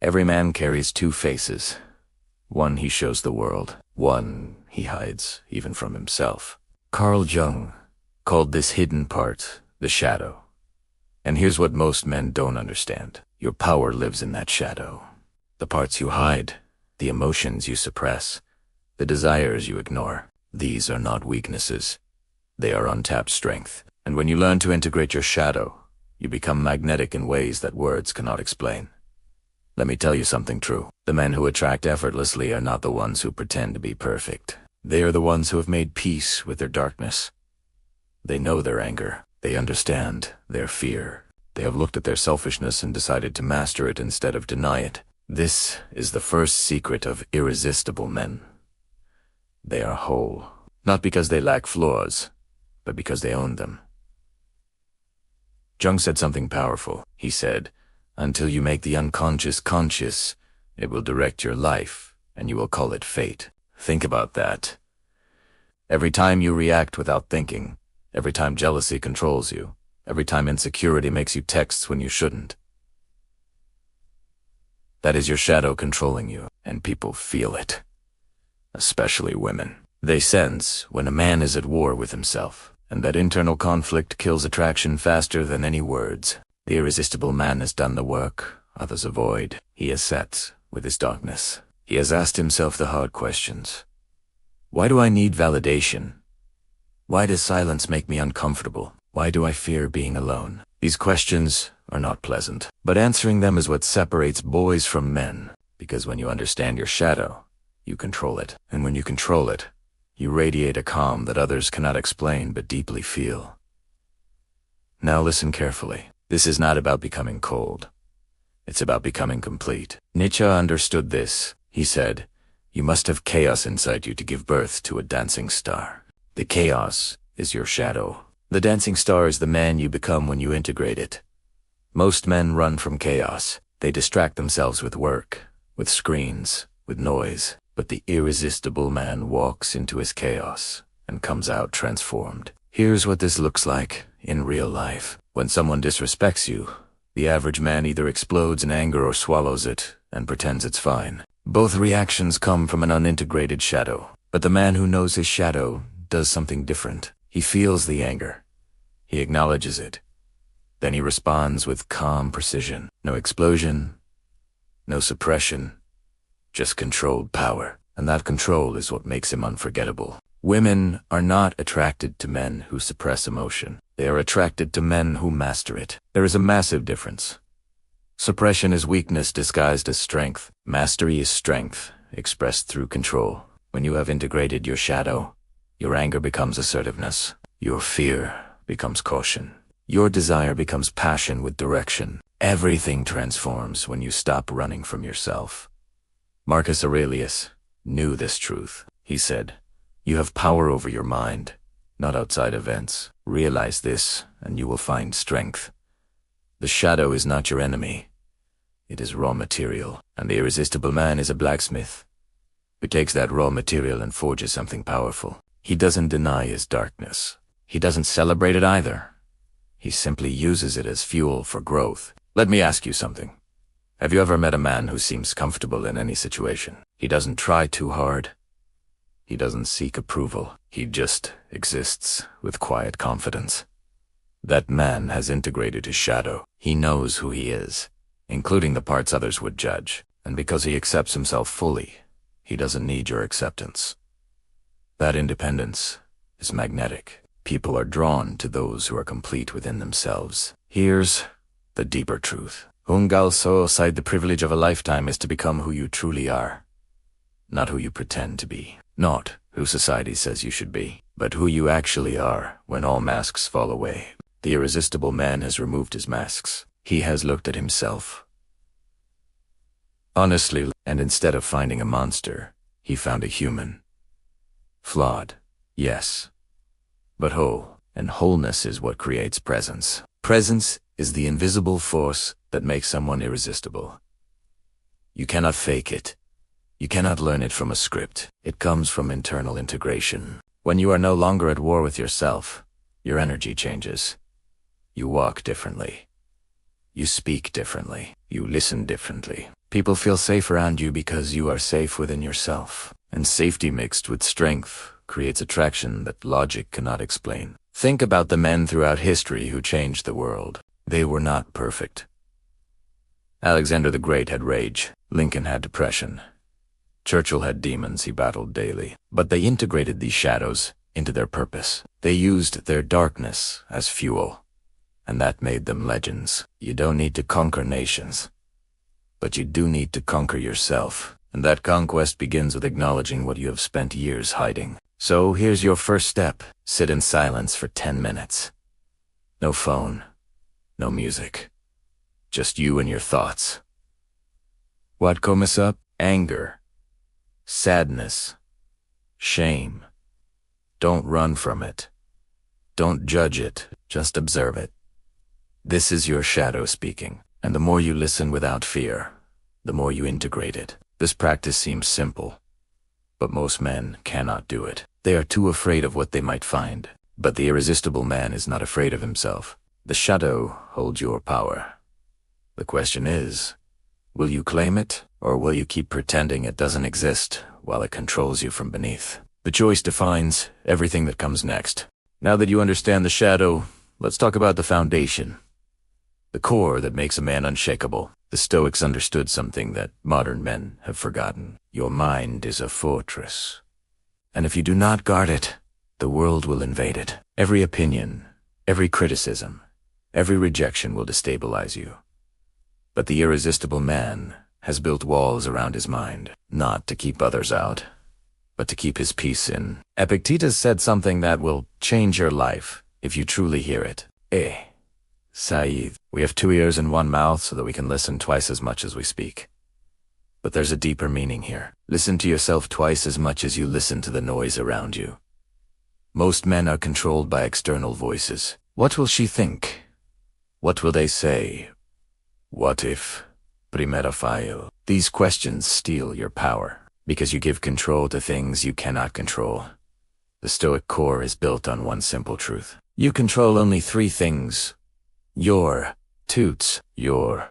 Every man carries two faces. One he shows the world, one he hides, even from himself. Carl Jung called this hidden part the shadow. And here's what most men don't understand. Your power lives in that shadow. The parts you hide, the emotions you suppress, the desires you ignore. These are not weaknesses. They are untapped strength. And when you learn to integrate your shadow, you become magnetic in ways that words cannot explain. Let me tell you something true. The men who attract effortlessly are not the ones who pretend to be perfect. They are the ones who have made peace with their darkness. They know their anger. They understand their fear. They have looked at their selfishness and decided to master it instead of deny it. This is the first secret of irresistible men. They are whole, not because they lack flaws, but because they own them. Jung said something powerful. He said, "Until you make the unconscious conscious, it will direct your life, and you will call it fate." Think about that. Every time you react without thinking, every time jealousy controls you, every time insecurity makes you text when you shouldn't, that is your shadow controlling you, and people feel it. Especially women. They sense when a man is at war with himself, and that internal conflict kills attraction faster than any words. The irresistible man has done the work others avoid. He has sat with his darkness. He has asked himself the hard questions. Why do I need validation? Why does silence make me uncomfortable? Why do I fear being alone? These questions are not pleasant, but answering them is what separates boys from men, because when you understand your shadow, you control it. And when you control it, you radiate a calm that others cannot explain but deeply feel. Now listen carefully. This is not about becoming cold. It's about becoming complete. Nietzsche understood this. He said, "You must have chaos inside you to give birth to a dancing star." The chaos is your shadow. The dancing star is the man you become when you integrate it. Most men run from chaos. They distract themselves with work, with screens, with noise. But the irresistible man walks into his chaos and comes out transformed. Here's what this looks like in real life. When someone disrespects you, the average man either explodes in anger or swallows it and pretends it's fine. Both reactions come from an unintegrated shadow. But the man who knows his shadow does something different. He feels the anger. He acknowledges it. Then he responds with calm precision. No explosion, no suppression. Just controlled power, and that control is what makes him unforgettable. Women are not attracted to men who suppress emotion. They are attracted to men who master it. There is a massive difference. Suppression is weakness disguised as strength. Mastery is strength, expressed through control. When you have integrated your shadow, your anger becomes assertiveness. Your fear becomes caution. Your desire becomes passion with direction. Everything transforms when you stop running from yourself. Marcus Aurelius knew this truth. He said, "You have power over your mind, not outside events. Realize this, and you will find strength." The shadow is not your enemy. It is raw material, and the irresistible man is a blacksmith who takes that raw material and forges something powerful. He doesn't deny his darkness. He doesn't celebrate it either. He simply uses it as fuel for growth. Let me ask you something. Have you ever met a man who seems comfortable in any situation? He doesn't try too hard. He doesn't seek approval. He just exists with quiet confidence. That man has integrated his shadow. He knows who he is, including the parts others would judge. And because he accepts himself fully, he doesn't need your acceptance. That independence is magnetic. People are drawn to those who are complete within themselves. Here's the deeper truth. Hungal so side the privilege of a lifetime is to become who you truly are. Not who you pretend to be. Not who society says you should be. But who you actually are when all masks fall away. The irresistible man has removed his masks. He has looked at himself honestly, and instead of finding a monster, he found a human. Flawed, yes, but whole. And wholeness is what creates presence. Presence is the invisible force that makes someone irresistible. You cannot fake it. You cannot learn it from a script. It comes from internal integration. When you are no longer at war with yourself, your energy changes. You walk differently. You speak differently. You listen differently. People feel safe around you because you are safe within yourself. And safety mixed with strength creates attraction that logic cannot explain. Think about the men throughout history who changed the world. They were not perfect. Alexander the Great had rage. Lincoln had depression. Churchill had demons he battled daily. But they integrated these shadows into their purpose. They used their darkness as fuel. And that made them legends. You don't need to conquer nations. But you do need to conquer yourself. And that conquest begins with acknowledging what you have spent years hiding. So here's your first step. Sit in silence for 10 minutes. No phone. No music. Just you and your thoughts. What comes up? Anger. Sadness. Shame. Don't run from it. Don't judge it. Just observe it. This is your shadow speaking. And the more you listen without fear, the more you integrate it. This practice seems simple, but most men cannot do it. They are too afraid of what they might find. But the irresistible man is not afraid of himself. The shadow holds your power. The question is, will you claim it, or will you keep pretending it doesn't exist while it controls you from beneath? The choice defines everything that comes next. Now that you understand the shadow, let's talk about the foundation. The core that makes a man unshakable. The Stoics understood something that modern men have forgotten. Your mind is a fortress. And if you do not guard it, the world will invade it. Every opinion, every criticism, every rejection will destabilize you. But the irresistible man has built walls around his mind, not to keep others out, but to keep his peace in. Epictetus said something that will change your life if you truly hear it. Saeed, we have 2 ears and 1 mouth so that we can listen twice as much as we speak. But there's a deeper meaning here. Listen to yourself twice as much as you listen to the noise around you. Most men are controlled by external voices. What will she think? What will they say? What if? Primera file. These questions steal your power, because you give control to things you cannot control. The Stoic Core is built on one simple truth. You control only 3 things. Your toots, your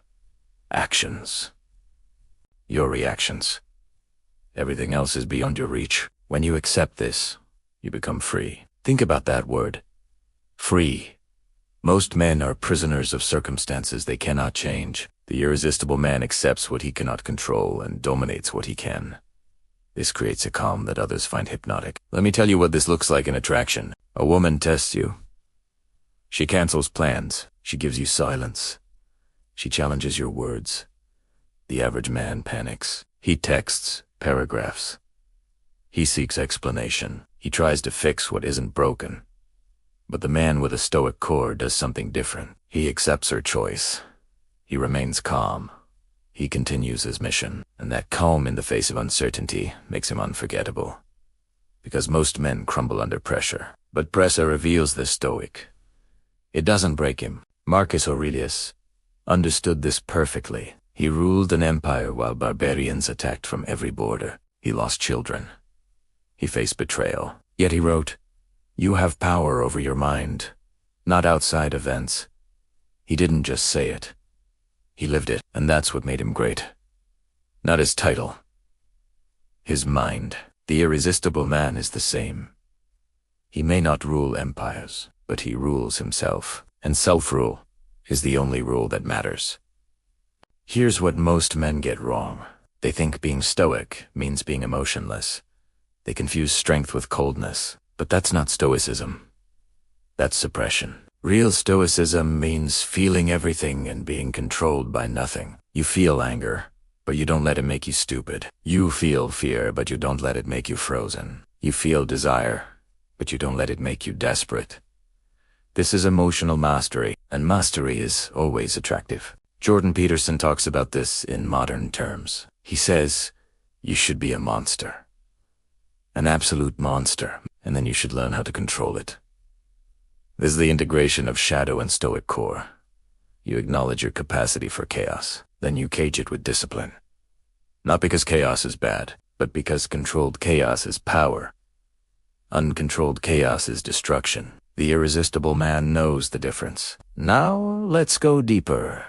actions, your reactions. Everything else is beyond your reach. When you accept this, you become free. Think about that word. Free. Most men are prisoners of circumstances they cannot change. The irresistible man accepts what he cannot control and dominates what he can. This creates a calm that others find hypnotic. Let me tell you what this looks like in attraction. A woman tests you. She cancels plans. She gives you silence. She challenges your words. The average man panics. He texts paragraphs. He seeks explanation. He tries to fix what isn't broken. But the man with a Stoic core does something different. He accepts her choice. He remains calm. He continues his mission. And that calm in the face of uncertainty makes him unforgettable. Because most men crumble under pressure. But pressure reveals the Stoic. It doesn't break him. Marcus Aurelius understood this perfectly. He ruled an empire while barbarians attacked from every border. He lost children. He faced betrayal. Yet he wrote, "You have power over your mind, not outside events." He didn't just say it. He lived it, and that's what made him great. Not his title. His mind. The irresistible man is the same. He may not rule empires, but he rules himself. And self-rule is the only rule that matters. Here's what most men get wrong. They think being stoic means being emotionless. They confuse strength with coldness. But that's not stoicism. That's suppression. Real stoicism means feeling everything and being controlled by nothing. You feel anger, but you don't let it make you stupid. You feel fear, but you don't let it make you frozen. You feel desire, but you don't let it make you desperate. This is emotional mastery, and mastery is always attractive. Jordan Peterson talks about this in modern terms. He says, you should be a monster. An absolute monster, and then you should learn how to control it. This is the integration of shadow and Stoic core. You acknowledge your capacity for chaos, then you cage it with discipline. Not because chaos is bad, but because controlled chaos is power. Uncontrolled chaos is destruction. The irresistible man knows the difference. Now, let's go deeper.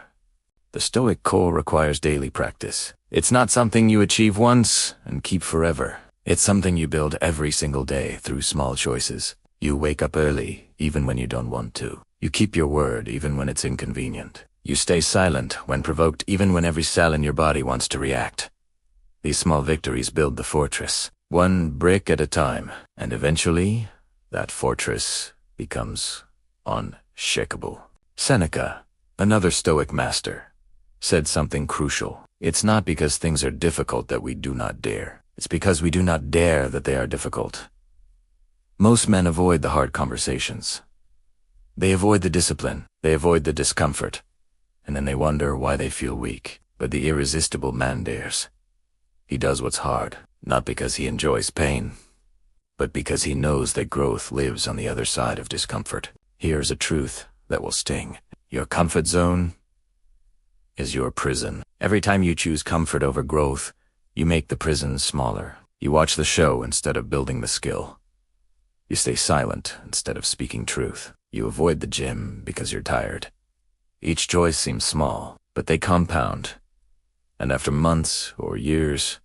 The Stoic Core requires daily practice. It's not something you achieve once and keep forever. It's something you build every single day through small choices. You wake up early, even when you don't want to. You keep your word, even when it's inconvenient. You stay silent when provoked, even when every cell in your body wants to react. These small victories build the fortress, one brick at a time, and eventually, that fortress becomes unshakable. Seneca, another Stoic master, said something crucial. It's not because things are difficult that we do not dare. It's because we do not dare that they are difficult. Most men avoid the hard conversations. They avoid the discipline. They avoid the discomfort. And then they wonder why they feel weak. But the irresistible man dares. He does what's hard, not because he enjoys pain, but because he knows that growth lives on the other side of discomfort. Here's a truth that will sting. Your comfort zone is your prison. Every time you choose comfort over growth, you make the prison smaller. You watch the show instead of building the skill. You stay silent instead of speaking truth. You avoid the gym because you're tired. Each choice seems small, but they compound. And after months or years,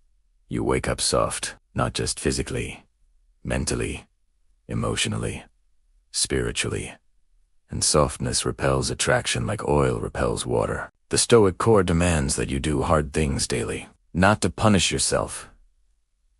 you wake up soft, not just physically, mentally, emotionally, spiritually. And softness repels attraction like oil repels water. The Stoic Core demands that you do hard things daily, not to punish yourself,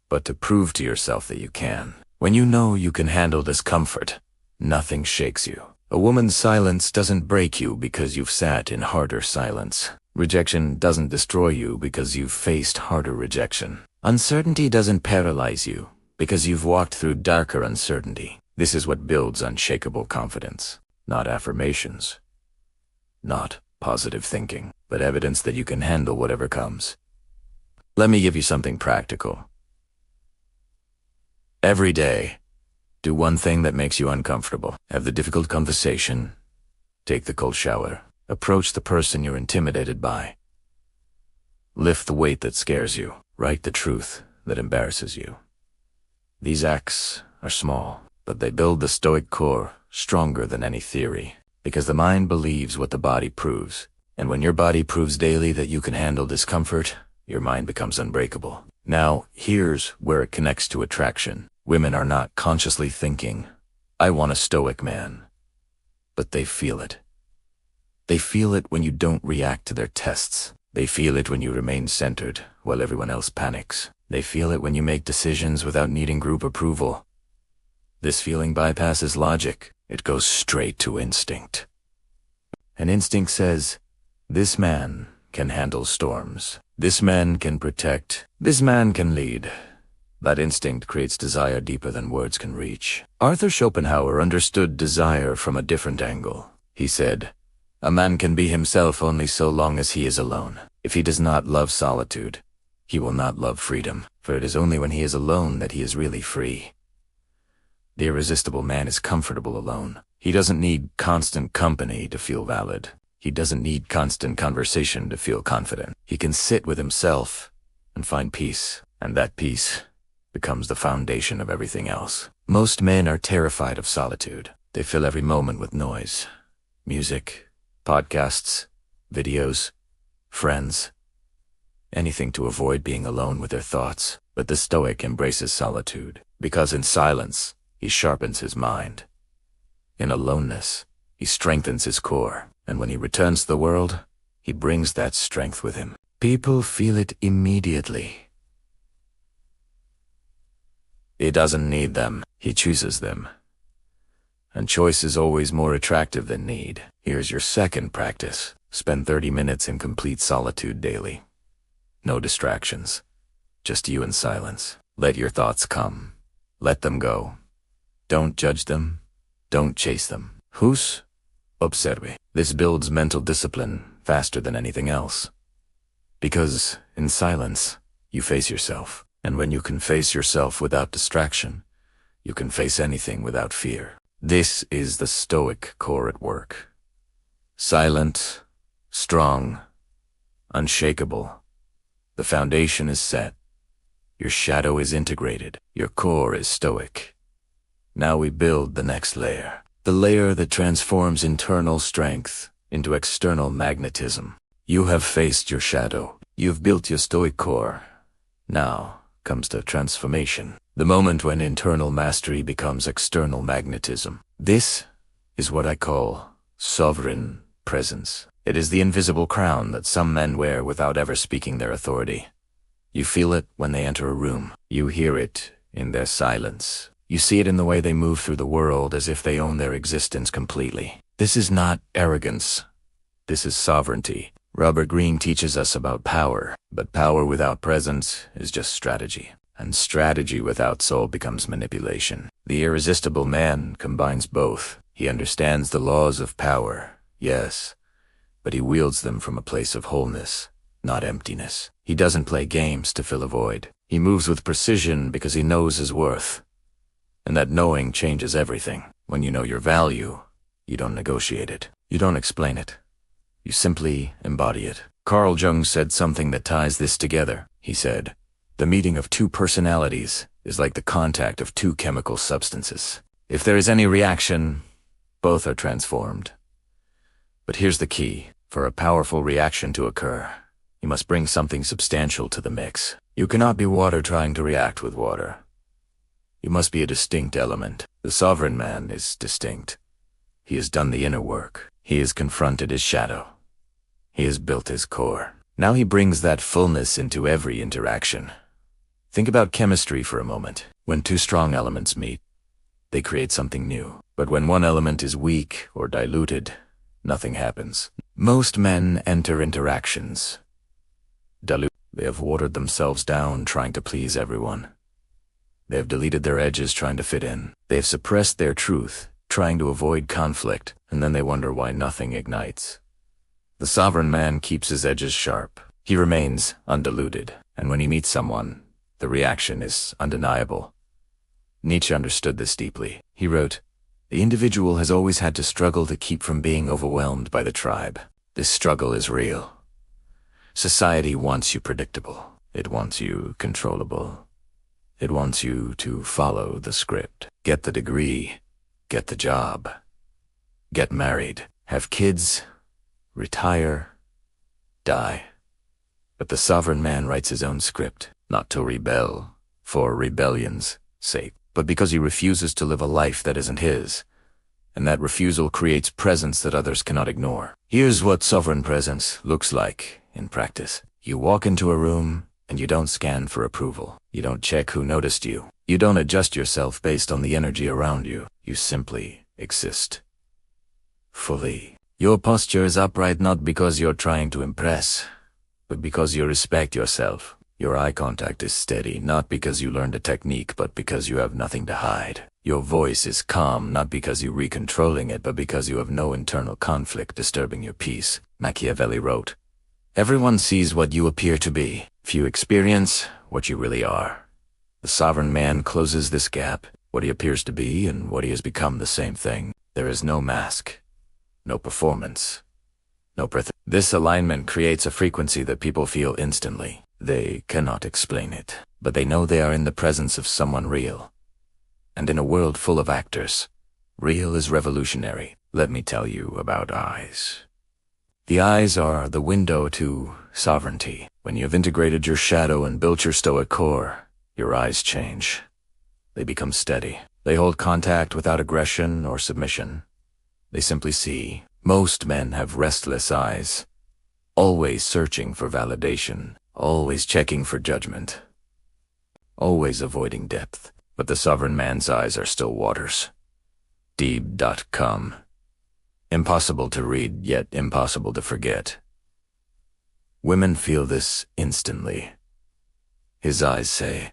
but to prove to yourself that you can. When you know you can handle discomfort, nothing shakes you. A woman's silence doesn't break you because you've sat in harder silence. Rejection doesn't destroy you because you've faced harder rejection. Uncertainty doesn't paralyze you because you've walked through darker uncertainty. This is what builds unshakable confidence. Not affirmations, not positive thinking, but evidence that you can handle whatever comes. Let me give you something practical. Every day, do one thing that makes you uncomfortable. Have the difficult conversation. Take the cold shower. Approach the person you're intimidated by. Lift the weight that scares you. Write the truth that embarrasses you. These acts are small, but they build the Stoic Core stronger than any theory, because the mind believes what the body proves. And when your body proves daily that you can handle discomfort, your mind becomes unbreakable. Now, here's where it connects to attraction. Women are not consciously thinking, I want a Stoic man, but they feel it. They feel it when you don't react to their tests. They feel it when you remain centered while everyone else panics. They feel it when you make decisions without needing group approval. This feeling bypasses logic. It goes straight to instinct. An instinct says, this man can handle storms. This man can protect. This man can lead. That instinct creates desire deeper than words can reach. Arthur Schopenhauer understood desire from a different angle. He said, a man can be himself only so long as he is alone. If he does not love solitude, he will not love freedom, for it is only when he is alone that he is really free. The irresistible man is comfortable alone. He doesn't need constant company to feel valid. He doesn't need constant conversation to feel confident. He can sit with himself and find peace, and that peace becomes the foundation of everything else. Most men are terrified of solitude. They fill every moment with noise, music, podcasts, videos, friends, anything to avoid being alone with their thoughts. But the Stoic embraces solitude, because in silence, he sharpens his mind. In aloneness, he strengthens his core, and when he returns to the world, he brings that strength with him. People feel it immediately. He doesn't need them, he chooses them. And choice is always more attractive than need. Here's your second practice. Spend 30 minutes in complete solitude daily. No distractions. Just you in silence. Let your thoughts come. Let them go. Don't judge them. Don't chase them. Hus observe. This builds mental discipline faster than anything else. Because in silence, you face yourself. And when you can face yourself without distraction, you can face anything without fear. This is the Stoic Core at work. Silent, strong, unshakable. The foundation is set. Your shadow is integrated. Your core is stoic. Now we build the next layer. The layer that transforms internal strength into external magnetism. You have faced your shadow. You've built your Stoic Core. Now comes the transformation. The moment when internal mastery becomes external magnetism. This is what I call sovereign presence. It is the invisible crown that some men wear without ever speaking their authority. You feel it when they enter a room. You hear it in their silence. You see it in the way they move through the world as if they own their existence completely. This is not arrogance. This is sovereignty. Robert Greene teaches us about power, but power without presence is just strategy. And strategy without soul becomes manipulation. The irresistible man combines both. He understands the laws of power, yes, but he wields them from a place of wholeness, not emptiness. He doesn't play games to fill a void. He moves with precision because he knows his worth. And that knowing changes everything. When you know your value, you don't negotiate it. You don't explain it. You simply embody it. Carl Jung said something that ties this together. He said, "The meeting of two personalities is like the contact of two chemical substances. If there is any reaction, both are transformed." But here's the key. For a powerful reaction to occur, you must bring something substantial to the mix. You cannot be water trying to react with water. You must be a distinct element. The sovereign man is distinct. He has done the inner work. He has confronted his shadow. He has built his core. Now he brings that fullness into every interaction. Think about chemistry for a moment. When two strong elements meet, they create something new. But when one element is weak or diluted, nothing happens. Most men enter interactions dilute. They have watered themselves down trying to please everyone. They have deleted their edges trying to fit in. They have suppressed their truth, trying to avoid conflict, and then they wonder why nothing ignites. The sovereign man keeps his edges sharp. He remains undiluted, and when he meets someone, the reaction is undeniable. Nietzsche understood this deeply. He wrote, "The individual has always had to struggle to keep from being overwhelmed by the tribe. This struggle is real. Society wants you predictable. It wants you controllable. It wants you to follow the script. Get the degree, get the job, get married, have kids, retire, die." But the sovereign man writes his own script, not to rebel, for rebellion's sake, but because he refuses to live a life that isn't his. And that refusal creates presence that others cannot ignore. Here's what sovereign presence looks like in practice. You walk into a room, and you don't scan for approval. You don't check who noticed you. You don't adjust yourself based on the energy around you. You simply exist. Fully. Your posture is upright not because you're trying to impress, but because you respect yourself. Your eye contact is steady, not because you learned a technique, but because you have nothing to hide. Your voice is calm, not because you're recontrolling it, but because you have no internal conflict disturbing your peace. Machiavelli wrote, "Everyone sees what you appear to be. Few experience what you really are." The sovereign man closes this gap. What he appears to be and what he has become the same thing. There is no mask, no performance, no This alignment creates a frequency that people feel instantly. They cannot explain it, but they know they are in the presence of someone real. And in a world full of actors, real is revolutionary. Let me tell you about eyes. The eyes are the window to sovereignty. When you have integrated your shadow and built your Stoic core, your eyes change. They become steady. They hold contact without aggression or submission. They simply see. Most men have restless eyes, always searching for validation, always checking for judgment, always avoiding depth. But the sovereign man's eyes are still waters. Deep.com. Impossible to read, yet impossible to forget. Women feel this instantly. His eyes say,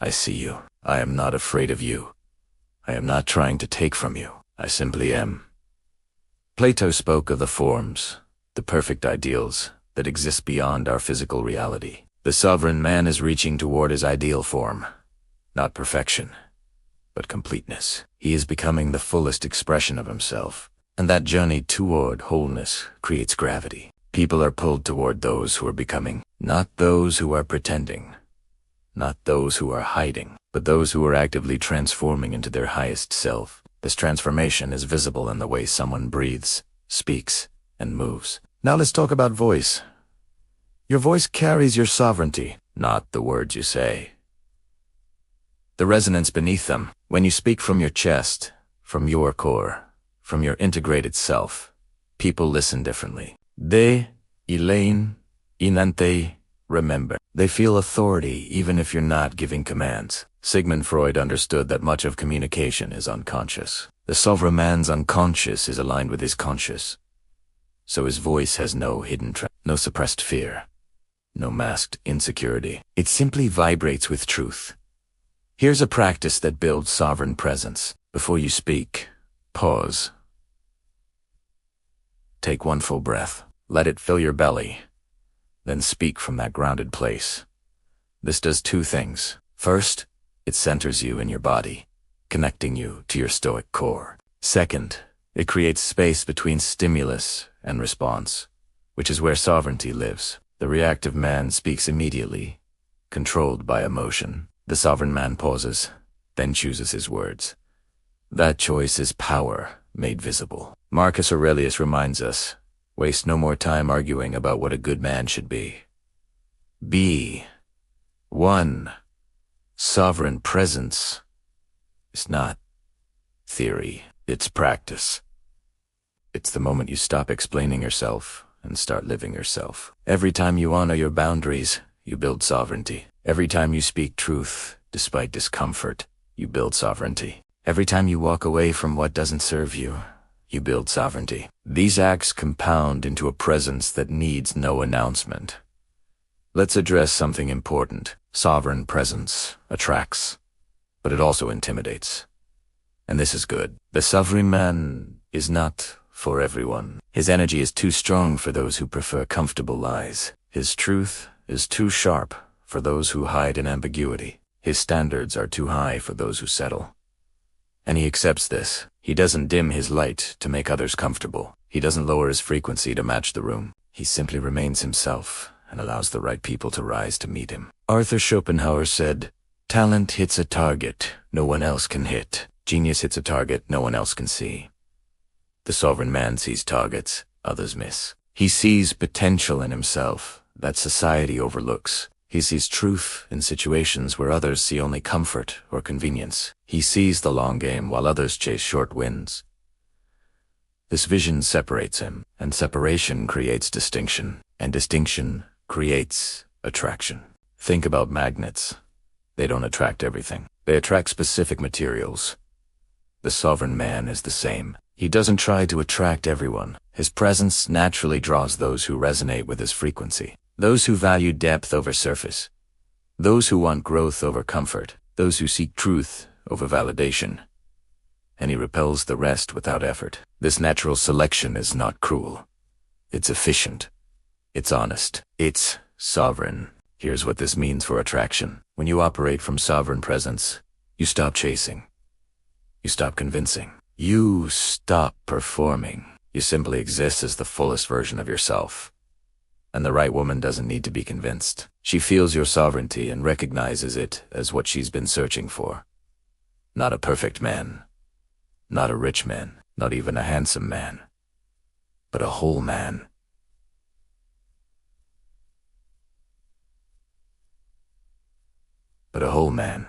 "I see you. I am not afraid of you. I am not trying to take from you. I simply am." Plato spoke of the forms, the perfect ideals that exist beyond our physical reality. The sovereign man is reaching toward his ideal form, not perfection, but completeness. He is becoming the fullest expression of himself, and that journey toward wholeness creates gravity. People are pulled toward those who are becoming, not those who are pretending, not those who are hiding, but those who are actively transforming into their highest self. This transformation is visible in the way someone breathes, speaks, and moves. Now let's talk about voice. Your voice carries your sovereignty, not the words you say. The resonance beneath them, when you speak from your chest, from your core, from your integrated self, people listen differently. They, Elaine, Inante, remember. They feel authority even if you're not giving commands. Sigmund Freud understood that much of communication is unconscious. The sovereign man's unconscious is aligned with his conscious. So his voice has no hidden no suppressed fear, no masked insecurity. It simply vibrates with truth. Here's a practice that builds sovereign presence. Before you speak, pause. Take one full breath. Let it fill your belly. Then speak from that grounded place. This does two things. First, it centers you in your body, connecting you to your Stoic core. Second, it creates space between stimulus and response, which is where sovereignty lives. The reactive man speaks immediately, controlled by emotion. The sovereign man pauses, then chooses his words. That choice is power made visible. Marcus Aurelius reminds us, waste no more time arguing about what a good man should be. Be one. Sovereign presence is not theory, it's practice. It's the moment you stop explaining yourself and start living yourself. Every time you honor your boundaries, you build sovereignty. Every time you speak truth, despite discomfort, you build sovereignty. Every time you walk away from what doesn't serve you, you build sovereignty. These acts compound into a presence that needs no announcement. Let's address something important. Sovereign presence attracts, but it also intimidates. And this is good. The sovereign man is not for everyone. His energy is too strong for those who prefer comfortable lies. His truth is too sharp for those who hide in ambiguity. His standards are too high for those who settle. And he accepts this. He doesn't dim his light to make others comfortable. He doesn't lower his frequency to match the room. He simply remains himself and allows the right people to rise to meet him. Arthur Schopenhauer said, "Talent hits a target no one else can hit. Genius hits a target no one else can see." The sovereign man sees targets others miss. He sees potential in himself that society overlooks. He sees truth in situations where others see only comfort or convenience. He sees the long game while others chase short wins. This vision separates him, and separation creates distinction, and distinction creates attraction. Think about magnets. They don't attract everything. They attract specific materials. The sovereign man is the same. He doesn't try to attract everyone. His presence naturally draws those who resonate with his frequency. Those who value depth over surface. Those who want growth over comfort. Those who seek truth over validation. And he repels the rest without effort. This natural selection is not cruel. It's efficient. It's honest. It's sovereign. Here's what this means for attraction. When you operate from sovereign presence, you stop chasing. You stop convincing. You stop performing. You simply exist as the fullest version of yourself. And the right woman doesn't need to be convinced. She feels your sovereignty and recognizes it as what she's been searching for. Not a perfect man. Not a rich man. Not even a handsome man. But a whole man. But a whole man.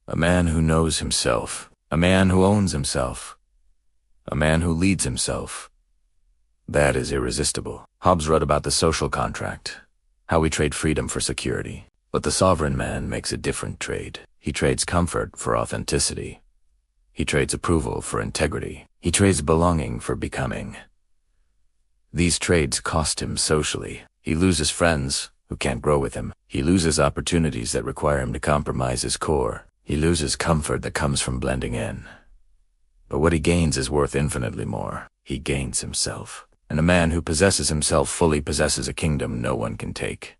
A man who knows himself. A man who owns himself. A man who leads himself. That is irresistible. Hobbes wrote about the social contract, how we trade freedom for security. But the sovereign man makes a different trade. He trades comfort for authenticity. He trades approval for integrity. He trades belonging for becoming. These trades cost him socially. He loses friends who can't grow with him. He loses opportunities that require him to compromise his core. He loses comfort that comes from blending in. But what he gains is worth infinitely more. He gains himself. And a man who possesses himself fully possesses a kingdom no one can take.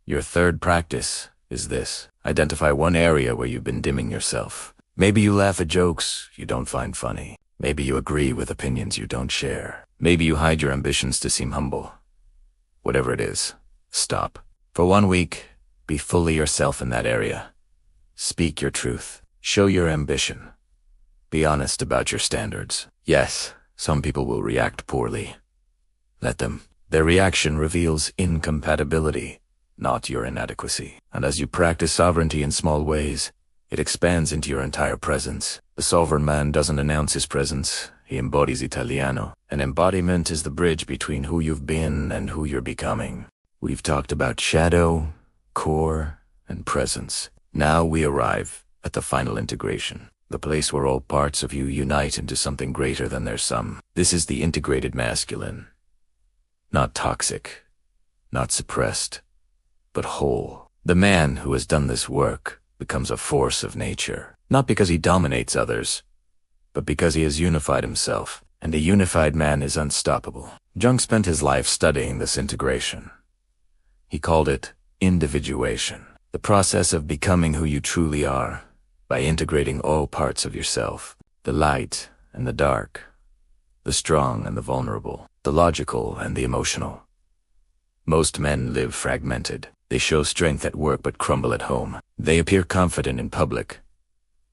Your third practice is this. Identify one area where you've been dimming yourself. Maybe you laugh at jokes you don't find funny. Maybe you agree with opinions you don't share. Maybe you hide your ambitions to seem humble. Whatever it is, stop. For 1 week, be fully yourself in that area. Speak your truth. Show your ambition. Be honest about your standards. Yes, some people will react poorly. Let them. Their reaction reveals incompatibility, not your inadequacy. And as you practice sovereignty in small ways, it expands into your entire presence. The sovereign man doesn't announce his presence, he embodies Italiano. An embodiment is the bridge between who you've been and who you're becoming. We've talked about shadow, core, and presence. Now we arrive at the final integration, the place where all parts of you unite into something greater than their sum. This is the integrated masculine. Not toxic, not suppressed, but whole. The man who has done this work becomes a force of nature, not because he dominates others, but because he has unified himself, and a unified man is unstoppable. Jung spent his life studying this integration. He called it individuation, the process of becoming who you truly are, by integrating all parts of yourself, the light and the dark, the strong and the vulnerable, the logical and the emotional. Most men live fragmented. They show strength at work but crumble at home. They appear confident in public,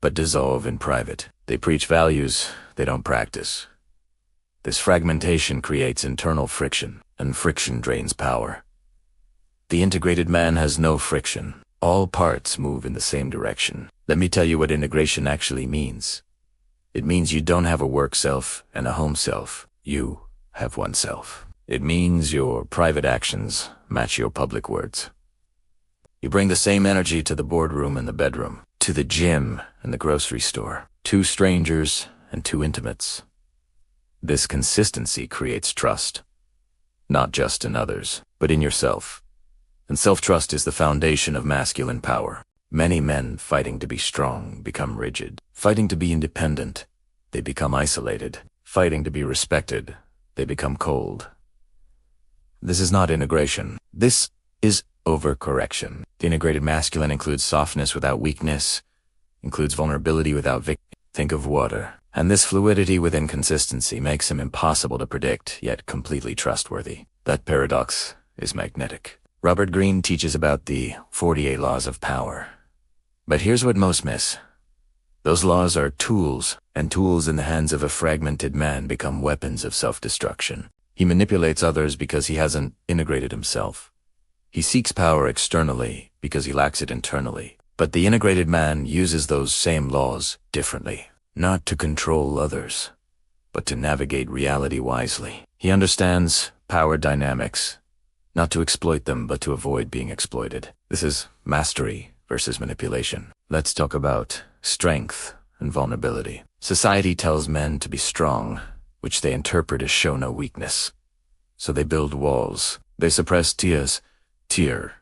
but dissolve in private. They preach values they don't practice. This fragmentation creates internal friction, and friction drains power. The integrated man has no friction. All parts move in the same direction. Let me tell you what integration actually means. It means you don't have a work self and a home self. You have one self. It means your private actions match your public words. You bring the same energy to the boardroom and the bedroom, to the gym and the grocery store. Two strangers and two intimates. This consistency creates trust, not just in others, but in yourself. And self-trust is the foundation of masculine power. Many men fighting to be strong become rigid. Fighting to be independent, they become isolated. Fighting to be respected, they become cold. This is not integration. This is overcorrection. The integrated masculine includes softness without weakness, includes vulnerability without think of water. And this fluidity with inconsistency makes him impossible to predict, yet completely trustworthy. That paradox is magnetic. Robert Greene teaches about the 48 laws of power. But here's what most miss. Those laws are tools, and tools in the hands of a fragmented man become weapons of self-destruction. He manipulates others because he hasn't integrated himself. He seeks power externally because he lacks it internally. But the integrated man uses those same laws differently, not to control others, but to navigate reality wisely. He understands power dynamics, not to exploit them, but to avoid being exploited. This is mastery versus manipulation. Let's talk about strength and vulnerability. Society tells men to be strong, which they interpret as show no weakness. So they build walls. They suppress tears. Fear.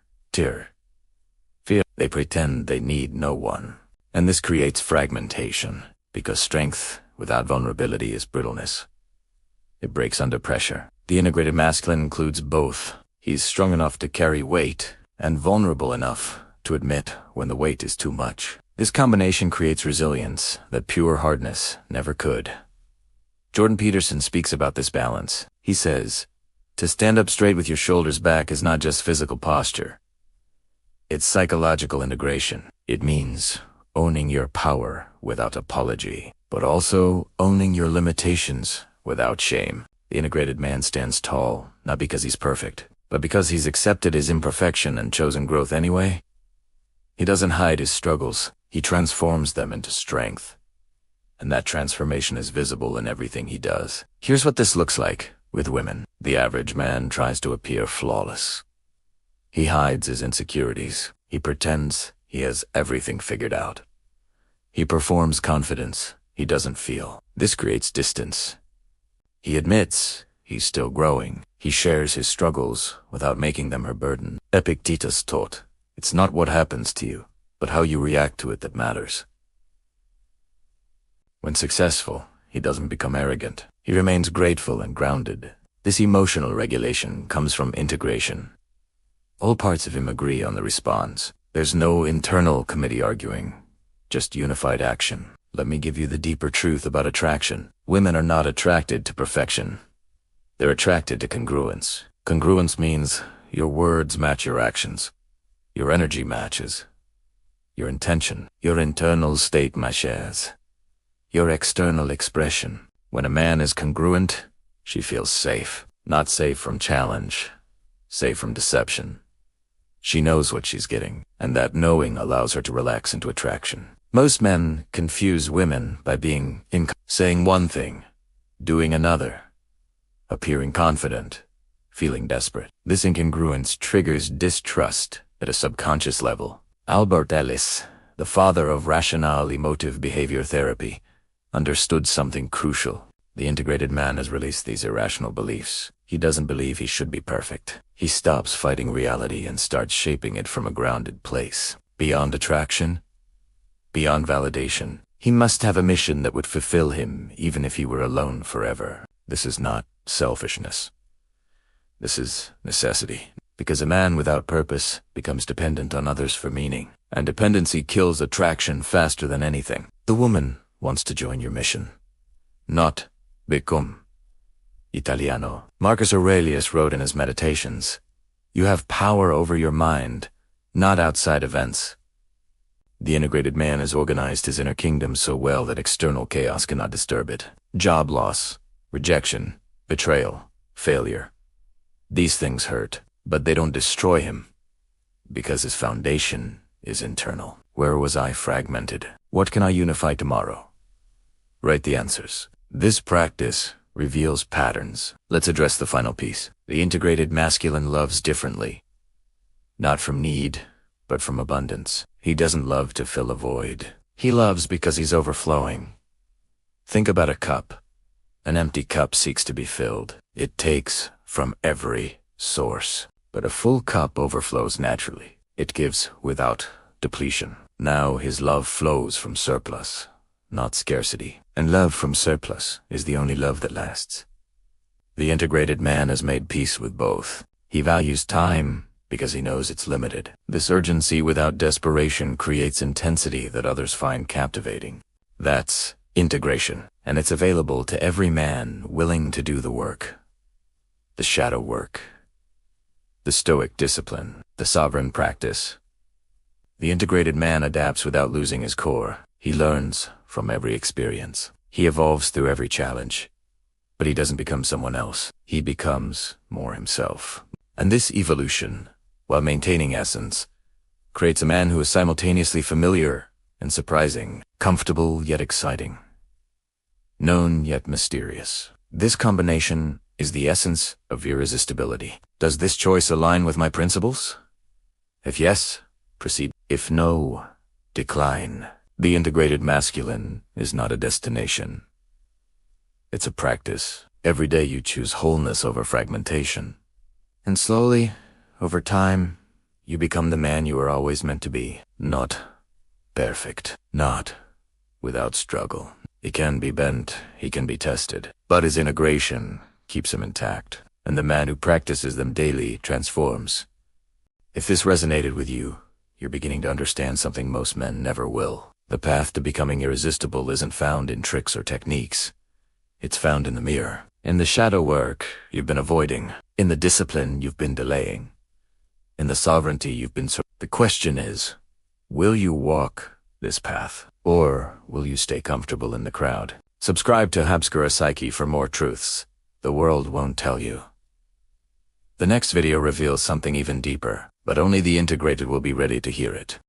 They pretend they need no one. And this creates fragmentation, because strength without vulnerability is brittleness. It breaks under pressure. The integrated masculine includes both. He's strong enough to carry weight, and vulnerable enough to admit when the weight is too much. This combination creates resilience that pure hardness never could. Jordan Peterson speaks about this balance. He says, "To stand up straight with your shoulders back is not just physical posture. It's psychological integration. It means owning your power without apology, but also owning your limitations without shame." The integrated man stands tall, not because he's perfect, but because he's accepted his imperfection and chosen growth anyway. He doesn't hide his struggles. He transforms them into strength. And that transformation is visible in everything he does. Here's what this looks like with women. The average man tries to appear flawless. He hides his insecurities. He pretends he has everything figured out. He performs confidence he doesn't feel. This creates distance. He admits he's still growing. He shares his struggles without making them her burden. Epictetus taught, it's not what happens to you, but how you react to it that matters. When successful, he doesn't become arrogant. He remains grateful and grounded. This emotional regulation comes from integration. All parts of him agree on the response. There's no internal committee arguing, just unified action. Let me give you the deeper truth about attraction. Women are not attracted to perfection. They're attracted to congruence. Congruence means your words match your actions. Your energy matches. your intention, your internal state, my chers. Your external expression. When a man is congruent, she feels safe. Not safe from challenge, safe from deception. She knows what she's getting, and that knowing allows her to relax into attraction. Most men confuse women by being saying one thing, doing another, appearing confident, feeling desperate. This incongruence triggers distrust at a subconscious level. Albert Ellis, the father of rational emotive behavior therapy, understood something crucial. The integrated man has released these irrational beliefs. He doesn't believe he should be perfect. He stops fighting reality and starts shaping it from a grounded place. Beyond attraction, beyond validation, he must have a mission that would fulfill him even if he were alone forever. This is not selfishness. This is necessity. Because a man without purpose becomes dependent on others for meaning. And dependency kills attraction faster than anything. The woman wants to join your mission, not become. Italiano. Marcus Aurelius wrote in his Meditations, "You have power over your mind, not outside events." The integrated man has organized his inner kingdom so well that external chaos cannot disturb it. Job loss, rejection, betrayal, failure. These things hurt, but they don't destroy him, because his foundation is internal. Where was I fragmented? What can I unify tomorrow? Write the answers. This practice reveals patterns. Let's address the final piece. The integrated masculine loves differently. Not from need, but from abundance. He doesn't love to fill a void. He loves because he's overflowing. Think about a cup. An empty cup seeks to be filled. It takes from every source. But a full cup overflows naturally. It gives without depletion. Now his love flows from surplus, not scarcity. And love from surplus is the only love that lasts. The integrated man has made peace with both. He values time because he knows it's limited. This urgency without desperation creates intensity that others find captivating. That's integration, and it's available to every man willing to do the work. The shadow work. The Stoic discipline. The sovereign practice. The integrated man adapts without losing his core. He learns from every experience. He evolves through every challenge. But he doesn't become someone else. He becomes more himself. And this evolution, while maintaining essence, creates a man who is simultaneously familiar and surprising, comfortable yet exciting, known yet mysterious. This combination is the essence of irresistibility. Does this choice align with my principles? If yes, proceed. If no, decline. The integrated masculine is not a destination. It's a practice. Every day you choose wholeness over fragmentation. And slowly, over time, you become the man you were always meant to be. Not perfect. Not without struggle. He can be bent, he can be tested, but his integration keeps him intact. And the man who practices them daily transforms. If this resonated with you, you're beginning to understand something most men never will. The path to becoming irresistible isn't found in tricks or techniques. It's found in the mirror. In the shadow work you've been avoiding. In the discipline you've been delaying. In the sovereignty you've been The question is, will you walk this path? Or will you stay comfortable in the crowd? Subscribe to Habscura Psyche for more truths the world won't tell you. The next video reveals something even deeper, but only the integrated will be ready to hear it.